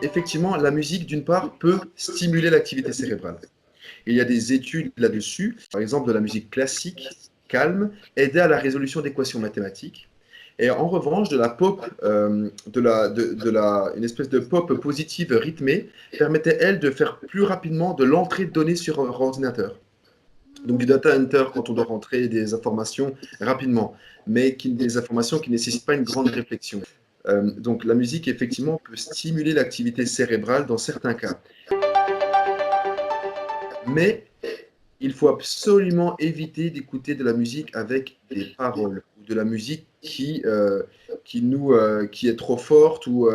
effectivement, la musique, d'une part, peut stimuler l'activité cérébrale. Il y a des études là-dessus, par exemple de la musique classique, calme, aider à la résolution d'équations mathématiques. Et en revanche, de la pop, une espèce de pop positive rythmée permettait, elle, de faire plus rapidement de l'entrée de données sur un ordinateur. Donc du data enter quand on doit rentrer des informations rapidement, mais des informations qui ne nécessitent pas une grande réflexion. Donc la musique, effectivement, peut stimuler l'activité cérébrale dans certains cas. Mais il faut absolument éviter d'écouter de la musique avec des paroles, ou de la musique qui est trop forte ou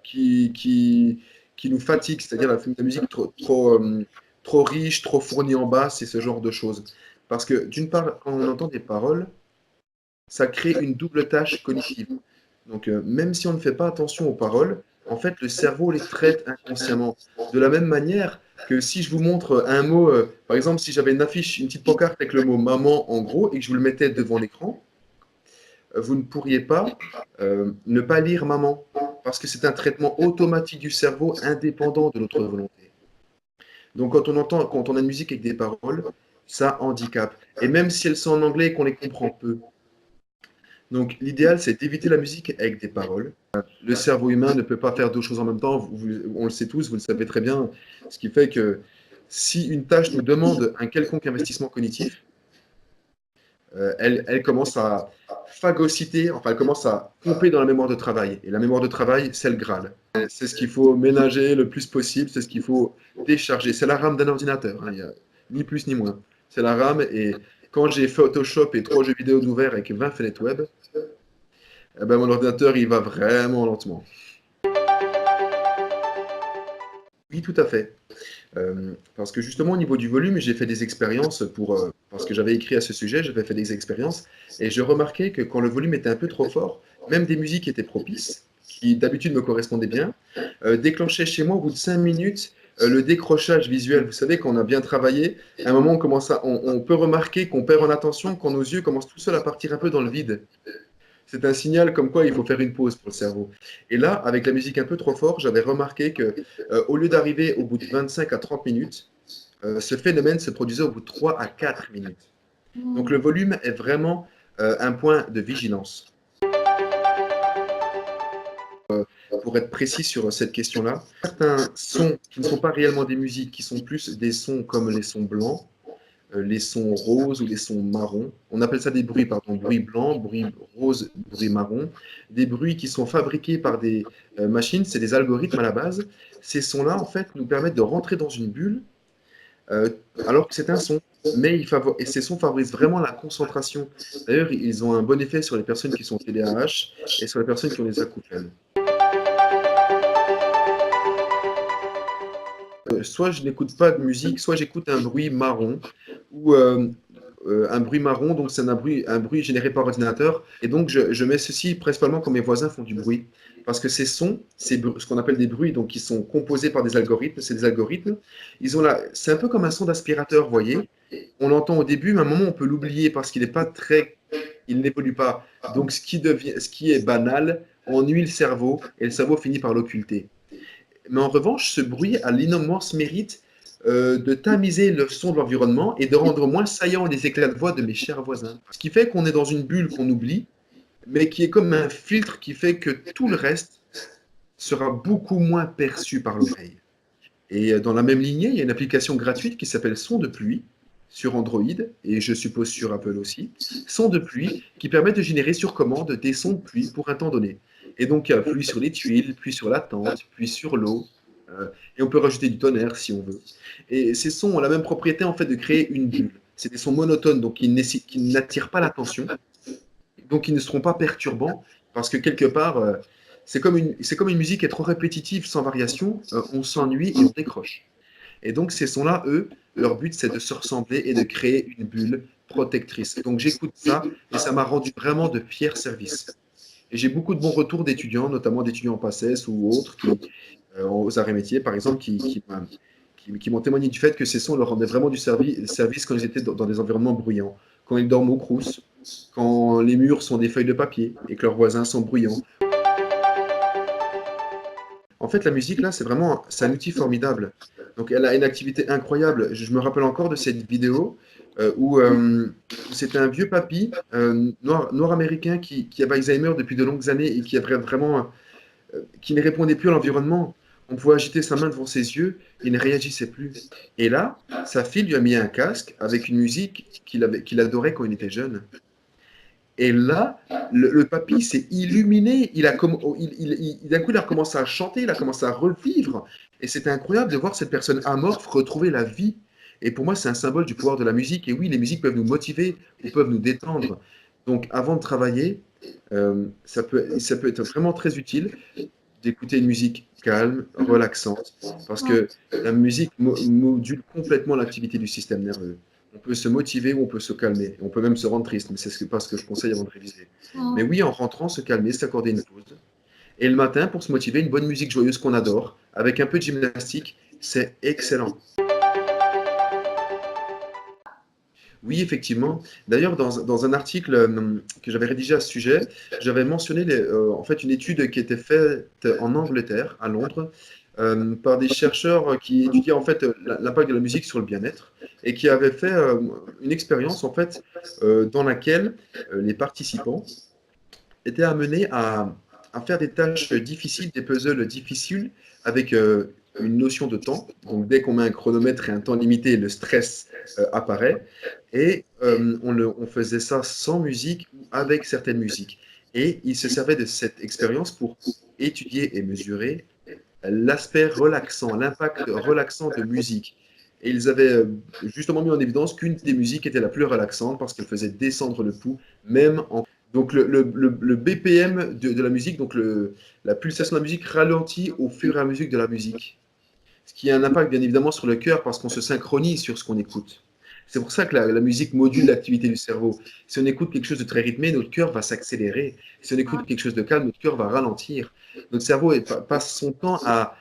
qui, qui, qui nous fatigue, c'est-à-dire la musique trop riche, trop fournie en basse, et ce genre de choses. Parce que d'une part, quand on entend des paroles, ça crée une double tâche cognitive. Donc, même si on ne fait pas attention aux paroles, en fait, le cerveau les traite inconsciemment. De la même manière que si je vous montre un mot, par exemple, si j'avais une affiche, une petite pancarte avec le mot maman en gros et que je vous le mettais devant l'écran, vous ne pourriez pas ne pas lire maman parce que c'est un traitement automatique du cerveau indépendant de notre volonté. Donc, quand on a une musique avec des paroles, ça handicape. Et même si elles sont en anglais et qu'on les comprend peu, donc, l'idéal, c'est d'éviter la musique avec des paroles. Le cerveau humain ne peut pas faire deux choses en même temps. On le sait tous, vous le savez très bien. Ce qui fait que si une tâche nous demande un quelconque investissement cognitif, elle commence à phagocyter, enfin, elle commence à pomper dans la mémoire de travail. Et la mémoire de travail, c'est le Graal. C'est ce qu'il faut ménager le plus possible, c'est ce qu'il faut décharger. C'est la RAM d'un ordinateur, hein, il n'y a ni plus ni moins. C'est la RAM, et quand j'ai Photoshop et 3 jeux vidéo d'ouvert avec 20 fenêtres web, eh ben, mon ordinateur, il va vraiment lentement. Oui, tout à fait. Parce que justement, au niveau du volume, j'ai fait des expériences parce que j'avais écrit à ce sujet, j'avais fait des expériences, et je remarquais que quand le volume était un peu trop fort, même des musiques qui étaient propices, qui d'habitude me correspondaient bien, déclenchaient chez moi au bout de 5 minutes le décrochage visuel. Vous savez, quand on a bien travaillé, à un moment, on peut remarquer qu'on perd en attention quand nos yeux commencent tout seuls à partir un peu dans le vide. C'est un signal comme quoi il faut faire une pause pour le cerveau. Et là, avec la musique un peu trop fort, j'avais remarqué que au lieu d'arriver au bout de 25 à 30 minutes, ce phénomène se produisait au bout de 3 à 4 minutes. Donc le volume est vraiment un point de vigilance. Pour être précis sur cette question-là, certains sons qui ne sont pas réellement des musiques, qui sont plus des sons comme les sons blancs, les sons roses ou les sons marrons. On appelle ça des bruits, pardon, bruit blanc, bruit rose, bruit marron. Des bruits qui sont fabriqués par des machines, c'est des algorithmes à la base. Ces sons-là, en fait, nous permettent de rentrer dans une bulle, euh, alors que c'est un son. Mais et ces sons favorisent vraiment la concentration. D'ailleurs, ils ont un bon effet sur les personnes qui sont TDAH et sur les personnes qui ont des acouphènes. Soit je n'écoute pas de musique, soit j'écoute un bruit marron, ou un bruit marron, donc c'est un bruit généré par ordinateur, et donc je mets ceci principalement quand mes voisins font du bruit, parce que ces sons, ce qu'on appelle des bruits, donc qui sont composés par des algorithmes, c'est des algorithmes, c'est un peu comme un son d'aspirateur, vous voyez, on l'entend au début, mais à un moment on peut l'oublier parce qu'il n'est pas très, il n'évolue pas, donc ce qui est banal ennuie le cerveau, et le cerveau finit par l'occulter. Mais en revanche, ce bruit a l'immense mérite de tamiser le son de l'environnement et de rendre moins saillants les éclats de voix de mes chers voisins. Ce qui fait qu'on est dans une bulle qu'on oublie, mais qui est comme un filtre qui fait que tout le reste sera beaucoup moins perçu par l'oreille. Et dans la même lignée, il y a une application gratuite qui s'appelle Son de pluie sur Android, et je suppose sur Apple aussi, Son de pluie, qui permet de générer sur commande des sons de pluie pour un temps donné. Et donc, pluie sur les tuiles, pluie sur la tente, pluie sur l'eau, et on peut rajouter du tonnerre si on veut. Et ces sons ont la même propriété en fait de créer une bulle. C'est des sons monotones, donc qui n'attirent pas l'attention, donc ils ne seront pas perturbants, parce que quelque part, c'est comme une musique qui est trop répétitive, sans variation, on s'ennuie et on décroche. Et donc ces sons-là, eux, leur but c'est de se ressembler et de créer une bulle protectrice. Donc j'écoute ça et ça m'a rendu vraiment de fiers services. Et j'ai beaucoup de bons retours d'étudiants, notamment d'étudiants en PACES ou autres, aux arts et métiers par exemple, qui m'ont témoigné du fait que ces sons leur rendaient vraiment du service quand ils étaient dans des environnements bruyants. Quand ils dorment au crous, quand les murs sont des feuilles de papier et que leurs voisins sont bruyants. En En fait, la musique, là, c'est un outil formidable. Donc, elle a une activité incroyable. Je me rappelle encore de cette vidéo où c'était un vieux papy noir américain qui avait Alzheimer depuis de longues années et qui avait vraiment, qui ne répondait plus à l'environnement. On pouvait agiter sa main devant ses yeux, il ne réagissait plus. Et là, sa fille lui a mis un casque avec une musique qu'il adorait quand il était jeune. Et là, le papy s'est illuminé. D'un coup, il a recommencé à chanter, il a commencé à revivre. Et c'était incroyable de voir cette personne amorphe retrouver la vie. Et pour moi, c'est un symbole du pouvoir de la musique. Et oui, les musiques peuvent nous motiver ou peuvent nous détendre. Donc, avant de travailler, ça peut être vraiment très utile d'écouter une musique calme, relaxante, parce que la musique module complètement l'activité du système nerveux. On peut se motiver ou on peut se calmer. On peut même se rendre triste, mais c'est pas ce que je conseille avant de réviser. Mais oui, en rentrant, se calmer, s'accorder une pause. Et le matin, pour se motiver, une bonne musique joyeuse qu'on adore, avec un peu de gymnastique, c'est excellent. Oui, effectivement. D'ailleurs, dans un article que j'avais rédigé à ce sujet, j'avais mentionné en fait une étude qui était faite en Angleterre, à Londres, par des chercheurs qui étudiaient en fait l'impact de la musique sur le bien-être et qui avaient fait une expérience en fait dans laquelle les participants étaient amenés à faire des tâches difficiles, des puzzles difficiles avec une notion de temps. Donc, dès qu'on met un chronomètre et un temps limité, le stress apparaît. Et on faisait ça sans musique ou avec certaines musiques. Et ils se servaient de cette expérience pour étudier et mesurer l'aspect relaxant, l'impact relaxant de musique. Et ils avaient justement mis en évidence qu'une des musiques était la plus relaxante parce qu'elle faisait descendre le pouls, même en... Donc le BPM de la musique, donc la pulsation de la musique ralentit au fur et à mesure de la musique. Ce qui a un impact bien évidemment sur le cœur parce qu'on se synchronise sur ce qu'on écoute. C'est pour ça que la musique module l'activité du cerveau. Si on écoute quelque chose de très rythmé, notre cœur va s'accélérer. Si on écoute quelque chose de calme, notre cœur va ralentir. Notre cerveau passe son temps à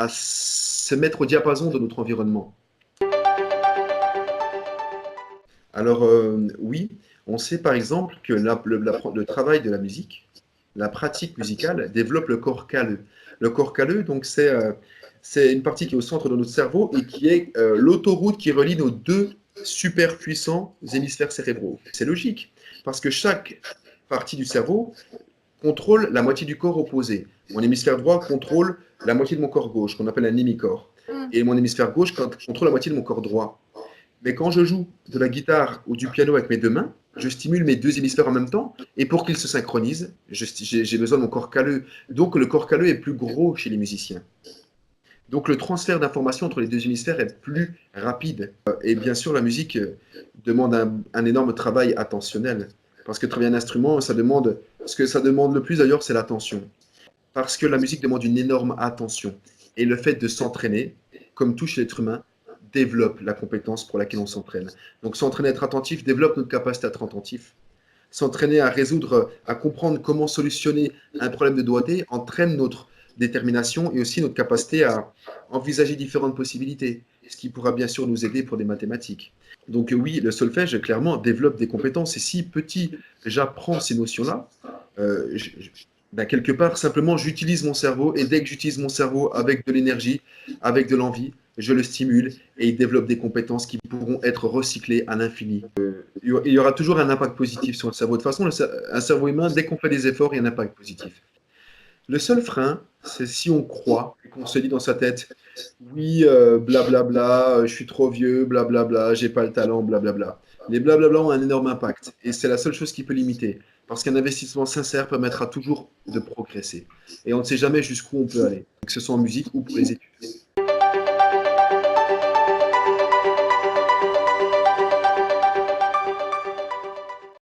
se mettre au diapason de notre environnement. Alors oui, on sait par exemple que le travail de la musique, la pratique musicale, développe le corps calleux. Le corps calleux, donc c'est une partie qui est au centre de notre cerveau et qui est l'autoroute qui relie nos deux super puissants hémisphères cérébraux. C'est logique, parce que chaque partie du cerveau contrôle la moitié du corps opposé. Mon hémisphère droit contrôle la moitié de mon corps gauche, qu'on appelle un hémicorps. Et mon hémisphère gauche contrôle la moitié de mon corps droit. Mais quand je joue de la guitare ou du piano avec mes deux mains, je stimule mes deux hémisphères en même temps, et pour qu'ils se synchronisent, j'ai besoin de mon corps calleux. Donc le corps calleux est plus gros chez les musiciens. Donc le transfert d'informations entre les deux hémisphères est plus rapide. Et bien sûr, la musique demande un énorme travail attentionnel. Parce que travailler un instrument, ce que ça demande le plus d'ailleurs, c'est l'attention. Parce que la musique demande une énorme attention. Et le fait de s'entraîner, comme tout chez l'être humain, développe la compétence pour laquelle on s'entraîne. Donc s'entraîner à être attentif développe notre capacité à être attentif. S'entraîner à résoudre, à comprendre comment solutionner un problème de doigté entraîne notre détermination et aussi notre capacité à envisager différentes possibilités, ce qui pourra bien sûr nous aider pour des mathématiques. Donc oui, le solfège, clairement, développe des compétences. Et si petit, j'apprends ces notions-là, quelque part, simplement, j'utilise mon cerveau. Et dès que j'utilise mon cerveau avec de l'énergie, avec de l'envie, je le stimule et il développe des compétences qui pourront être recyclées à l'infini. Il y aura toujours un impact positif sur le cerveau. De toute façon, un cerveau humain, dès qu'on fait des efforts, il y a un impact positif. Le seul frein, c'est si on croit et qu'on se dit dans sa tête, oui, blablabla, je suis trop vieux, blablabla, j'ai pas le talent, blablabla. Les blablabla ont un énorme impact et c'est la seule chose qui peut limiter. Parce qu'un investissement sincère permettra toujours de progresser. Et on ne sait jamais jusqu'où on peut aller, que ce soit en musique ou pour les études.